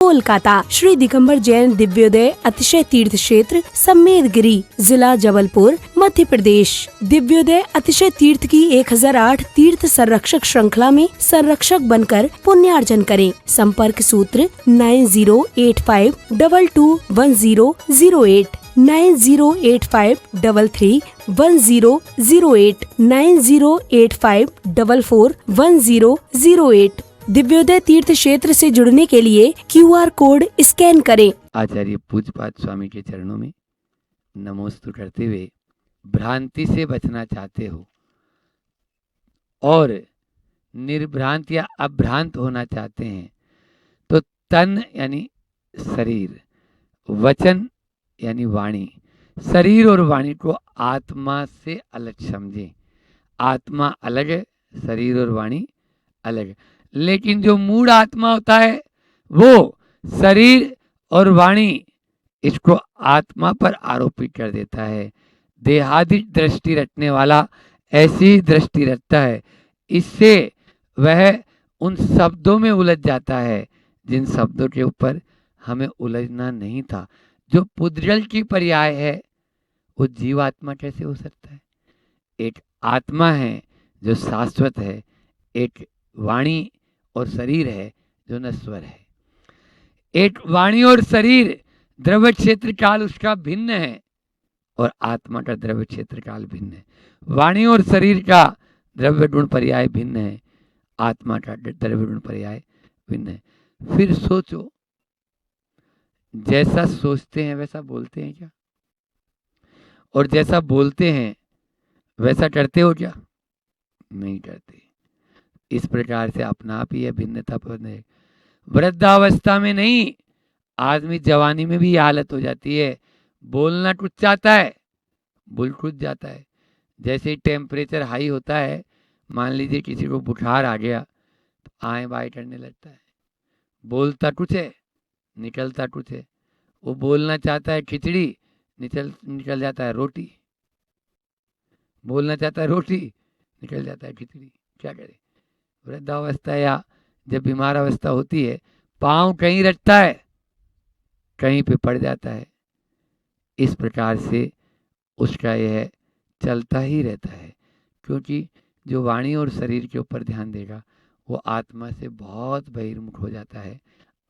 कोलकाता श्री दिगंबर जैन दिव्योदय अतिशय तीर्थ क्षेत्र सम्मेदगिरी जिला जबलपुर मध्य प्रदेश। दिव्योदय अतिशय तीर्थ की 1008 तीर्थ संरक्षक श्रृंखला में संरक्षक बनकर पुण्यार्जन करें। संपर्क सूत्र 9085221008 9085331008 9085441008। दिव्योदय तीर्थ क्षेत्र से जुड़ने के लिए QR कोड स्कैन करें। आचार्य पूज्यपाद स्वामी के चरणों में नमोस्तु करते हुए, भ्रांति से बचना चाहते हो और निर्भ्रांत या अभ्रांत होना चाहते हैं तो तन यानी शरीर, वचन यानी वाणी, शरीर और वाणी को आत्मा से अलग समझें। आत्मा अलग है, शरीर और वाणी अलग है, लेकिन जो मूढ़ आत्मा होता है वो शरीर और वाणी इसको आत्मा पर आरोपित कर देता है। देहादि दृष्टि रखने वाला ऐसी दृष्टि रखता है, इससे वह उन शब्दों में उलझ जाता है जिन शब्दों के ऊपर हमें उलझना नहीं था। जो पुद्गल की पर्याय है वो जीवात्मा कैसे हो सकता है? एक आत्मा है जो शाश्वत है, एक वाणी और शरीर है जो नश्वर है। एक वाणी और शरीर द्रव्य क्षेत्र काल उसका भिन्न है और आत्मा का द्रव्य क्षेत्र काल भिन्न है। वाणी और शरीर का द्रव्य गुण पर्याय भिन्न है, आत्मा का द्रव्य गुण पर्याय भिन्न है। फिर सोचो, जैसा सोचते हैं वैसा बोलते हैं क्या? और जैसा बोलते हैं वैसा करते हो क्या? नहीं करते। इस प्रकार से अपना आप ही भिन्नता पर है। वृद्धावस्था में नहीं, आदमी जवानी में भी हालत हो जाती है। बोलना कुछ चाहता है, बोल कुछ जाता है। जैसे ही टेम्परेचर हाई होता है, मान लीजिए किसी को बुखार आ गया तो आए बाएं करने लगता है। बोलता कुछ है, निकलता कुछ है। वो बोलना चाहता है खिचड़ी, निकल जाता है रोटी। बोलना चाहता है रोटी, निकल जाता है खिचड़ी। क्या करे? वृद्धावस्था या जब बीमार अवस्था होती है, पाँव कहीं रखता है, कहीं पे पड़ जाता है। इस प्रकार से उसका यह चलता ही रहता है, क्योंकि जो वाणी और शरीर के ऊपर ध्यान देगा वो आत्मा से बहुत बहिर्मुख हो जाता है।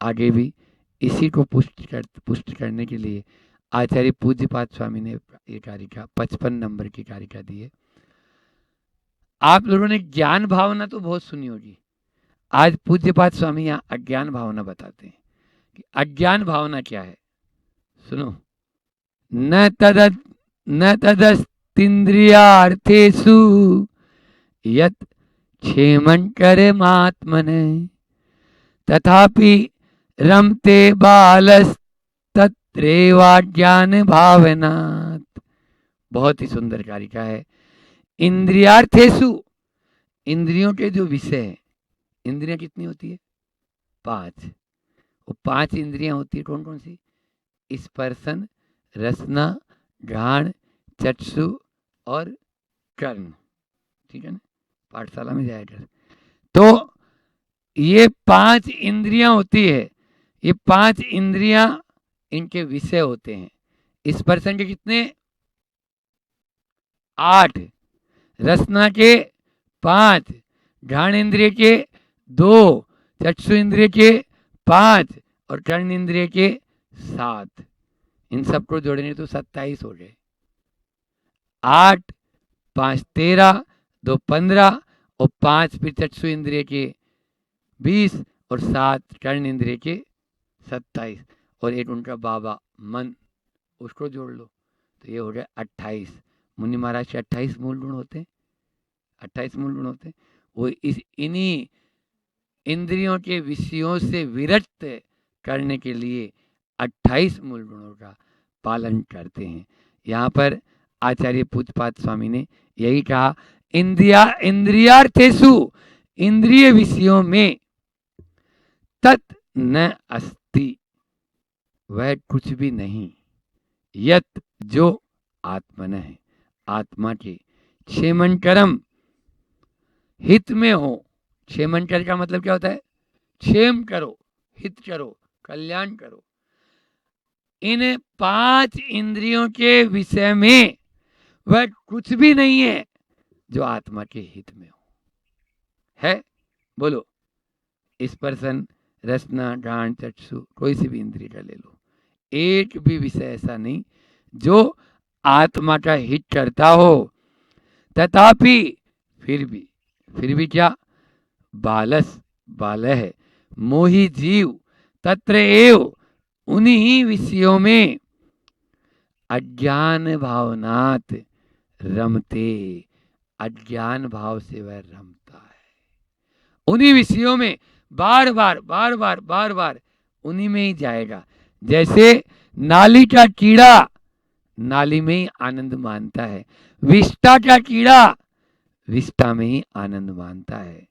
आगे भी इसी को पुष्ट करने के लिए आचार्य पूज्यपाद स्वामी ने ये कारिका 55 नंबर की कारिका दी है। आप लोगों ने ज्ञान भावना तो बहुत सुनी होगी। आज पूज्यपाद स्वामी यहाँ अज्ञान भावना बताते हैं कि अज्ञान भावना क्या है। सुनो, न तदस्तिन्द्रियार्थेषु यत् क्षेमं कर्मात्मने तथापि रमते बालस्तत्रैवाज्ञान भावनात्। बहुत ही सुंदर कारिका है। इंद्रियार्थेषु, इंद्रियों के जो विषय है। इंद्रियां कितनी होती है? 5। वो 5 इंद्रियां होती है। कौन कौन सी? स्पर्शन, रसना, घ्राण, चक्षु और कर्म। ठीक है ना? पाठशाला में जाया कर। तो ये 5 इंद्रियां होती है। ये 5 इंद्रियां, इनके विषय होते हैं। स्पर्शन के कितने? 8, रसना के 5, घ्राण इंद्रिय के 2, चक्षु इंद्रिय के 5 और कर्ण इंद्रिय के 7। इन सबको जोड़ने तो 27 हो गए। 8, 5 13, 2 15 और 5 फिर चक्षु इंद्रिय के 20 और 7 कर्ण इंद्रिय के 27 और एक उनका बाबा मन, उसको जोड़ लो तो ये हो गया 28। मुनि महाराज के 28 मूल गुण होते हैं। 28 मूल गुण होते हैं। वो इन्हीं इंद्रियों के विषयों से विरक्त करने के लिए 28 मूल गुणों का पालन करते हैं। यहाँ पर आचार्य पूज्यपाद स्वामी ने यही कहा, इंद्रियार्थेषु, इंद्रिय विषयों में, तत् न अस्ति, वह कुछ भी नहीं, यत् जो आत्मन है, आत्मा के, क्षेमं कर्म, हित में हो। क्षेमं कर का मतलब क्या होता है? क्षेम करो, हित करो, कल्याण करो। इन 5 इंद्रियों के विषय में वह कुछ भी नहीं है जो आत्मा के हित में हो। है? बोलो। स्पर्शन, रसना, घ्राण, चक्षु, कोई सी भी इंद्रिय का ले लो, एक भी विषय ऐसा नहीं जो आत्मा का हित करता हो। तथापि फिर भी क्या? बालह मोही जीव तत्र एव उन्हीं विषयों में अज्ञान भावनात् रमते, अज्ञान भाव से वह रमता है। उन्हीं विषयों में बार बार उन्हीं में ही जाएगा। जैसे नाली का कीड़ा नाली में ही आनंद मानता है, विष्ठा का कीड़ा विष्ठा में ही आनंद मानता है।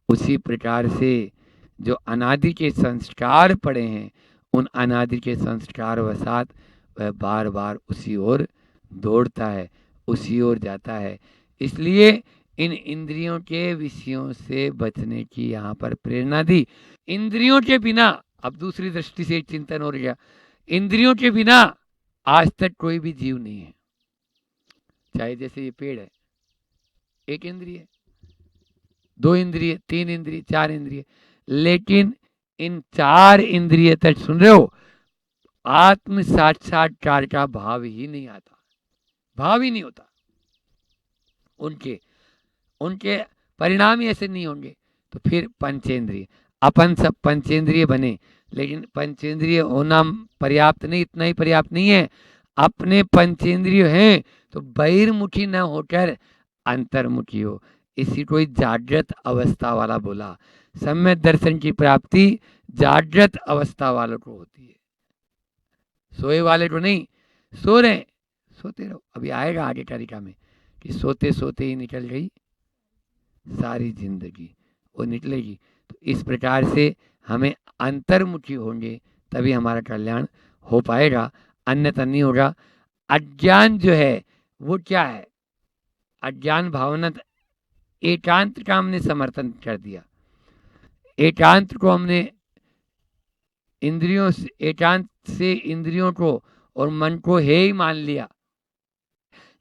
उसी प्रकार से जो अनादि के संस्कार पड़े हैं, उन अनादि के संस्कार वसात वह बार बार उसी ओर दौड़ता है, उसी ओर जाता है। इसलिए इन इंद्रियों के विषयों से बचने की यहाँ पर प्रेरणा दी। इंद्रियों के बिना, अब दूसरी दृष्टि से चिंतन हो गया, इंद्रियों के बिना आज तक कोई भी जीव नहीं है। चाहे जैसे ये पेड़ है, एक इंद्रिय, 2 इंद्रिय, 3 इंद्रिय, 4 इंद्रिय, लेकिन इन 4 इंद्रिय तक, सुन रहे हो, आत्म साक्षात्कार का भाव ही नहीं आता, भाव ही नहीं होता। उनके परिणाम ही ऐसे नहीं होंगे। तो फिर पंचेंद्रिय, अपन सब पंचेंद्रिय बने, लेकिन पंचेंद्रिय होना पर्याप्त नहीं, इतना ही पर्याप्त नहीं है। अपने पंचेंद्रिय हैं तो बहिर्मुखी न होकर अंतर्मुखी हो। इसी को जागृत अवस्था वाला बोला। सम्यक दर्शन की प्राप्ति जागृत अवस्था वालों को होती है, सोए वाले को नहीं। सो रहे, सोते रहो। अभी आएगा आगे तालिका में कि सोते सोते ही निकल गई सारी जिंदगी, वो निकलेगी। तो इस प्रकार से हमें अंतर्मुखी होंगे तभी हमारा कल्याण हो पाएगा, अन्यथा नहीं होगा। अज्ञान जो है वो क्या है? अज्ञान भावना एकांत का हमने समर्थन कर दिया। एकांत को हमने इंद्रियों से, एकांत से इंद्रियों को और मन को है ही मान लिया।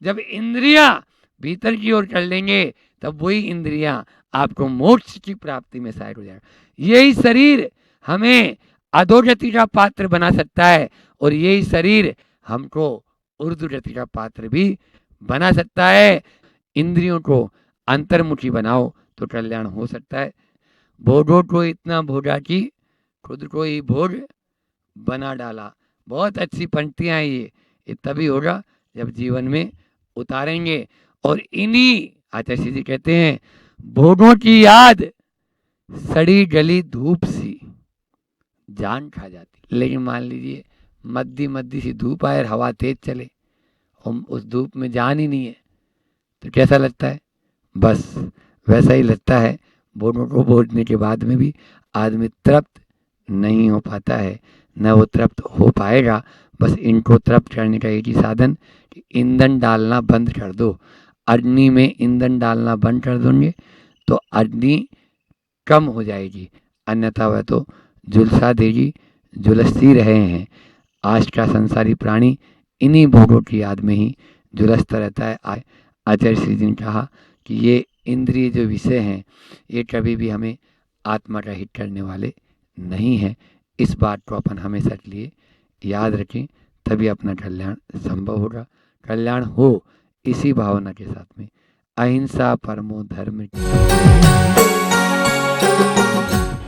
जब इंद्रियां भीतर की ओर कर लेंगे तब वही इंद्रियां आपको मोक्ष की प्राप्ति में सहायक हो जाएगा। यही शरीर हमें अधोगति का पात्र बना सकता है और यही शरीर हमको ऊर्ध्वगति का पात्र भी बना सकता है। इंद्रियों को अंतर्मुखी बनाओ तो कल्याण हो सकता है। भोगों को इतना भोगा कि खुद को ही भोग बना डाला। बहुत अच्छी पंक्तियां हैं ये तभी होगा जब जीवन में उतारेंगे। और इन्हीं आचार्य जी कहते हैं, भोगों की याद सड़ी गली धूप सी जान खा जाती। लेकिन मान लीजिए मद्दी सी धूप आए और हवा तेज चले और उस धूप में जान ही नहीं है तो कैसा लगता है? बस वैसा ही लगता है। भोगों को भोगने के बाद में भी आदमी तृप्त नहीं हो पाता है, न वो तृप्त हो पाएगा। बस इनको तृप्त करने का एक ही साधन कि ईंधन डालना बंद कर दो। अग्नि में ईंधन डालना बंद कर दोगे तो अग्नि कम हो जाएगी, अन्यथा वह तो झुलसा देगी। झुलसी रहे हैं आज का संसारी प्राणी, इन्हीं भोगों की याद में ही झुलसता रहता है। आचार्य श्री जी ने कहा कि ये इंद्रिय जो विषय हैं ये कभी भी हमें आत्मा का हित करने वाले नहीं हैं। इस बात को अपन हमेशा के लिए याद रखें, तभी अपना कल्याण संभव होगा। कल्याण हो इसी भावना के साथ में अहिंसा परमो धर्म।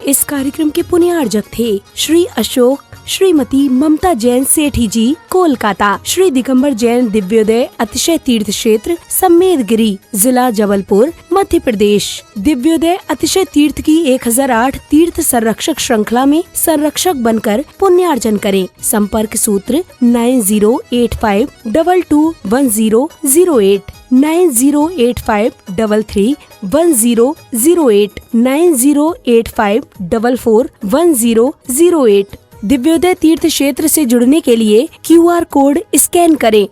इस कार्यक्रम के पुण्यार्जक थे श्री अशोक, श्रीमती ममता जैन सेठी जी, कोलकाता। श्री दिगंबर जैन दिव्योदय अतिशय तीर्थ क्षेत्र सम्मेदगिरी, जिला जबलपुर, मध्य प्रदेश। दिव्योदय अतिशय तीर्थ की 1008 तीर्थ संरक्षक श्रृंखला में संरक्षक बनकर पुण्यार्जन करें। संपर्क सूत्र 9085221008, 9085331008, 9085441008। दिव्योदय तीर्थ क्षेत्र से जुड़ने के लिए QR कोड स्कैन करें।